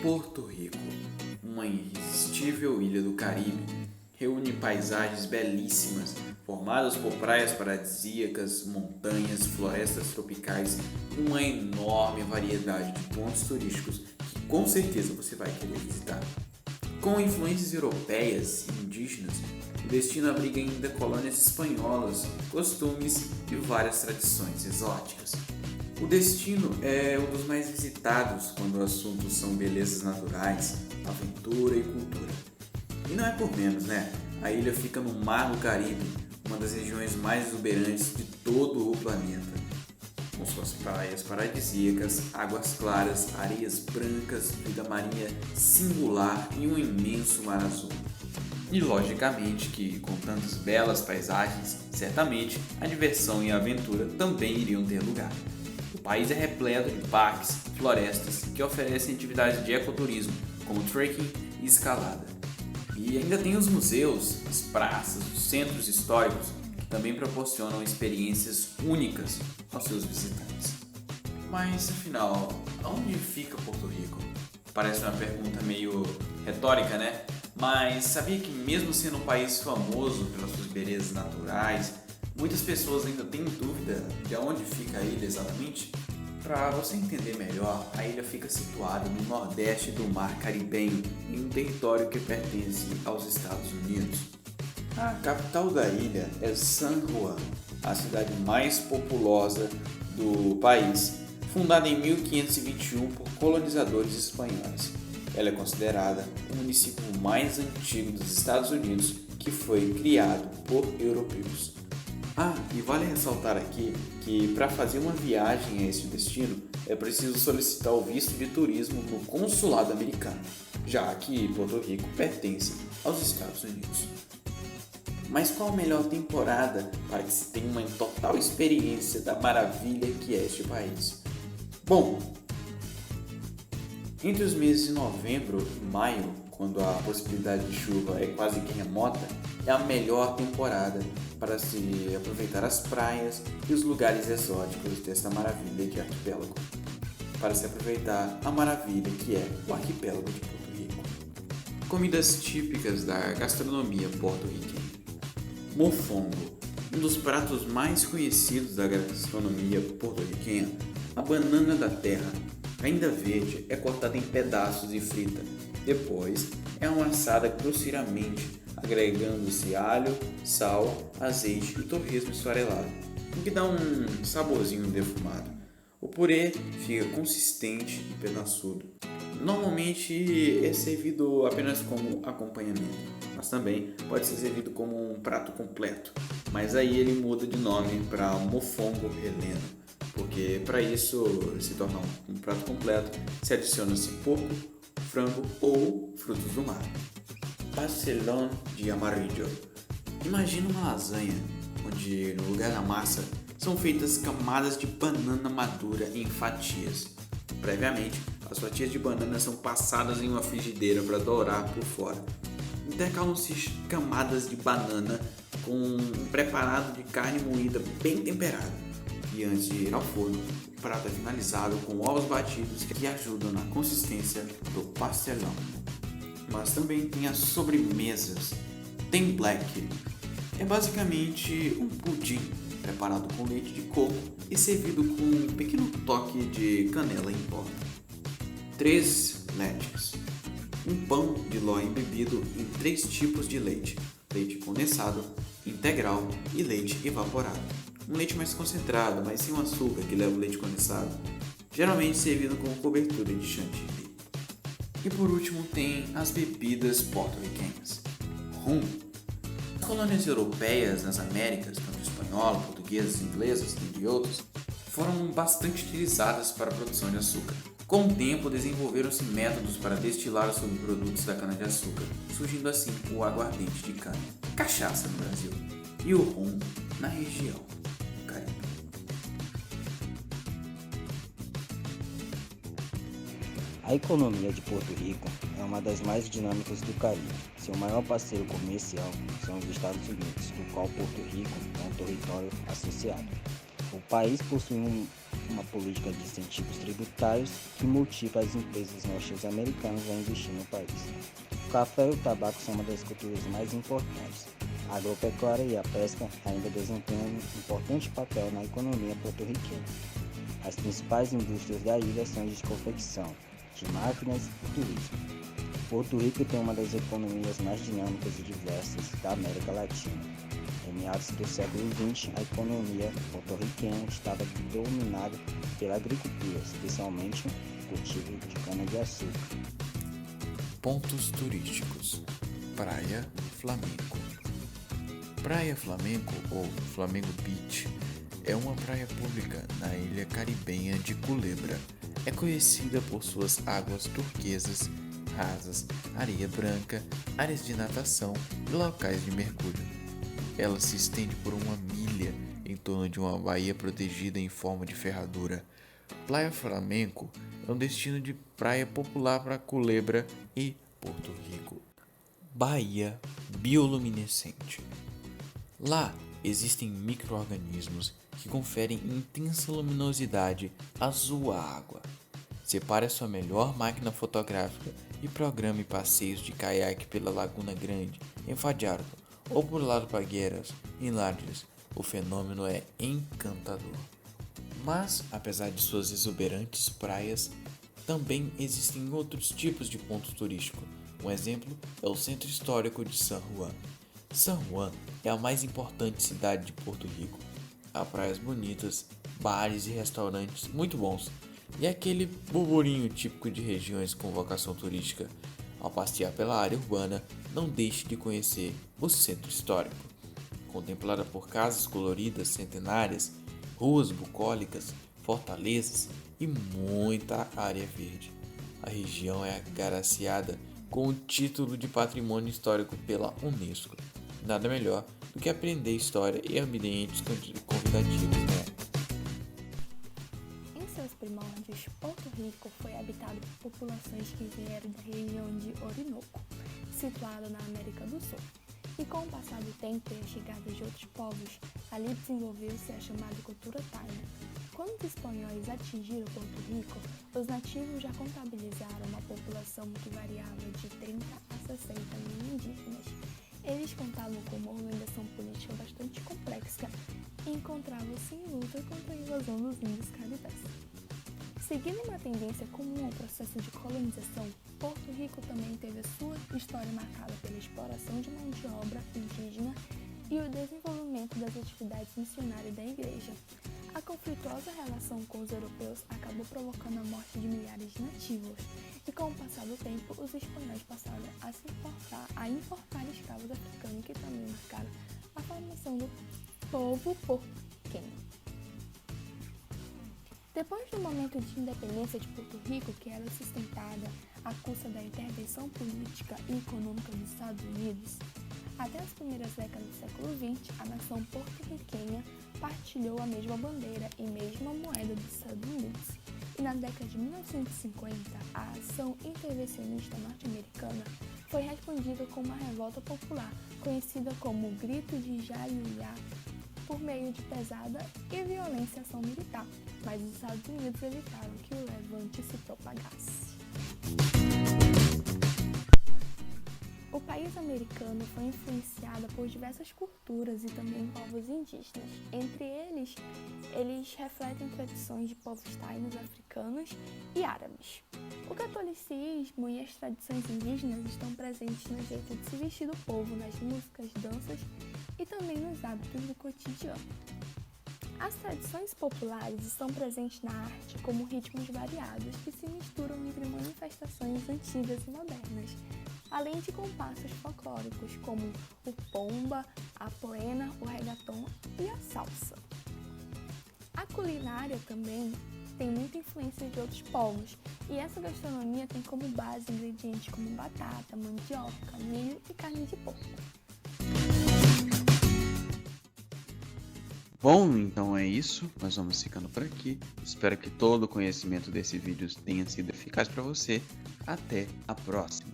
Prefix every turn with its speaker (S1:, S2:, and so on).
S1: Porto Rico, uma irresistível ilha do Caribe, reúne paisagens belíssimas formadas por praias paradisíacas, montanhas, florestas tropicais e uma enorme variedade de pontos turísticos que com certeza você vai querer visitar. Com influências europeias e indígenas, o destino abriga ainda colônias espanholas, costumes e várias tradições exóticas. O destino é um dos mais visitados quando assuntos são belezas naturais, aventura e cultura. E não é por menos, né? A ilha fica no Mar do Caribe, uma das regiões mais exuberantes de todo o planeta. Com suas praias paradisíacas, águas claras, areias brancas, vida marinha singular e um imenso mar azul. E logicamente que, com tantas belas paisagens, certamente a diversão e a aventura também iriam ter lugar. O país é repleto de parques, florestas que oferecem atividades de ecoturismo, como trekking e escalada. E ainda tem os museus, as praças, os centros históricos, que também proporcionam experiências únicas aos seus visitantes. Mas afinal, aonde fica Porto Rico? Parece uma pergunta meio retórica, né? Mas sabia que mesmo sendo um país famoso pelas suas belezas naturais, muitas pessoas ainda têm dúvida de onde fica a ilha exatamente? Para você entender melhor, a ilha fica situada no nordeste do Mar Caribenho, em um território que pertence aos Estados Unidos. A capital da ilha é San Juan, a cidade mais populosa do país, fundada em 1521 por colonizadores espanhóis. Ela é considerada o município mais antigo dos Estados Unidos que foi criado por europeus. E vale ressaltar aqui que para fazer uma viagem a este destino é preciso solicitar o visto de turismo no consulado americano, já que Porto Rico pertence aos Estados Unidos. Mas qual a melhor temporada para que se tenha uma total experiência da maravilha que é este país? Bom, entre os meses de novembro e maio, quando a possibilidade de chuva é quase que remota, é a melhor temporada para se aproveitar as praias e os lugares exóticos desta maravilha de arquipélago. Para se aproveitar a maravilha que é o arquipélago de Porto Rico. Comidas típicas da gastronomia porto-riquenha. Mofongo, um dos pratos mais conhecidos da gastronomia porto-riquenha, a banana da terra, ainda verde, é cortada em pedaços e frita. Depois é amassada grosseiramente, agregando-se alho, sal, azeite e torresmo esfarelado, o que dá um saborzinho defumado. O purê fica consistente e pedaçudo. Normalmente é servido apenas como acompanhamento, mas também pode ser servido como um prato completo. Mas aí ele muda de nome para mofongo heleno, porque para isso se tornar um prato completo se adiciona-se porco, frango ou frutos do mar. Pastelón de amarillo. Imagina uma lasanha, onde no lugar da massa são feitas camadas de banana madura em fatias. Previamente, as fatias de banana são passadas em uma frigideira para dourar por fora. Intercalam-se camadas de banana com um preparado de carne moída bem temperada. E antes de ir ao forno, o prato é finalizado com ovos batidos que ajudam na consistência do pastelão. Mas também tem as sobremesas. Tem black. É basicamente um pudim preparado com leite de coco e servido com um pequeno toque de canela em pó. Três leches. Um pão de ló embebido em 3 tipos de leite: leite condensado, integral e leite evaporado. Um leite mais concentrado, mas sem o açúcar que leva o leite condensado, geralmente servido com cobertura de chantilly. E por último tem as bebidas porto-riquenhas. Rum. As colônias europeias nas Américas, tanto espanhola, portuguesas, inglesas, entre outros, foram bastante utilizadas para a produção de açúcar. Com o tempo, desenvolveram-se métodos para destilar os subprodutos da cana-de-açúcar, surgindo assim o aguardente de cana, cachaça no Brasil, e o rum na região do Caribe.
S2: A economia de Porto Rico é uma das mais dinâmicas do Caribe. Seu maior parceiro comercial são os Estados Unidos, do qual Porto Rico é um território associado. O país possui uma política de incentivos tributários que motiva as empresas norte-americanas a investir no país. O café e o tabaco são uma das culturas mais importantes. A agropecuária e a pesca ainda desempenham um importante papel na economia porto-riquenha. As principais indústrias da ilha são de confecção, de máquinas e turismo. Porto Rico tem uma das economias mais dinâmicas e diversas da América Latina. Em meados do século XX, a economia porto-riquenha estava dominada pela agricultura, especialmente o cultivo de cana-de-açúcar.
S1: Pontos turísticos. Praia Flamenco. Praia Flamenco, ou Flamengo Beach, é uma praia pública na ilha caribenha de Culebra. É conhecida por suas águas turquesas, rasas, areia branca, áreas de natação e locais de mergulho. Ela se estende por 1 milha em torno de uma baía protegida em forma de ferradura. Praia Flamenco é um destino de praia popular para Culebra e Porto Rico. Baía bioluminescente. Lá existem micro-organismos que conferem intensa luminosidade azul à água. Separe a sua melhor máquina fotográfica e programe passeios de caiaque pela Laguna Grande, em Fadiardo, ou por Lado Pagueiras, em Lardres. O fenômeno é encantador. Mas, apesar de suas exuberantes praias, também existem outros tipos de pontos turísticos. Um exemplo é o Centro Histórico de San Juan. San Juan é a mais importante cidade de Porto Rico. Há praias bonitas, bares e restaurantes muito bons, e aquele burburinho típico de regiões com vocação turística. Ao passear pela área urbana, não deixe de conhecer o Centro Histórico. Contemplada por casas coloridas centenárias, ruas bucólicas, fortalezas e muita área verde. A região é agraciada com o título de Patrimônio Histórico pela Unesco. Nada melhor do que aprender história e ambientes convidativos, né?
S3: Em seus primórdios, Porto Rico foi habitado por populações que vieram da região de Orinoco, situada na América do Sul. E com o passar do tempo e a chegada de outros povos, ali desenvolveu-se a chamada cultura taina. Quando os espanhóis atingiram Porto Rico, os nativos já contabilizaram uma população que variava de 30 a 60 mil indígenas. Eles contavam com uma organização política bastante complexa e encontravam-se em luta contra a invasão dos índios caribés. Seguindo uma tendência comum ao processo de colonização, Porto Rico também teve a sua história marcada pela exploração de mão de obra indígena e o desenvolvimento das atividades missionárias da igreja. A conflituosa relação com os europeus acabou provocando a morte de milhares de nativos, e com o passar do tempo, os espanhóis passaram a importar escravos africanos, que também marcaram a formação do povo porto-riquenho. Depois do momento de independência de Porto Rico, que era sustentada à custa da intervenção política e econômica dos Estados Unidos, até as primeiras décadas do século XX, a nação porto-riquenha partilhou a mesma bandeira e mesma moeda dos Estados Unidos. E na década de 1950, a ação intervencionista norte-americana foi respondida com uma revolta popular, conhecida como Grito de Jaiuiá, por meio de pesada e violenta ação militar, mas os Estados Unidos evitaram que o levante se propagasse. O país americano foi influenciado por diversas culturas e também povos indígenas. Entre eles refletem tradições de povos tainos, africanos e árabes. O catolicismo e as tradições indígenas estão presentes no jeito de se vestir do povo, nas músicas, danças e também nos hábitos do cotidiano. As tradições populares estão presentes na arte como ritmos variados que se misturam entre manifestações antigas e modernas, além de compassos folclóricos como o pomba, a poena, o reggaeton e a salsa. A culinária também tem muita influência de outros povos, e essa gastronomia tem como base ingredientes como batata, mandioca, milho e carne de porco.
S1: Bom, então é isso, nós vamos ficando por aqui. Espero que todo o conhecimento desse vídeo tenha sido eficaz para você. Até a próxima!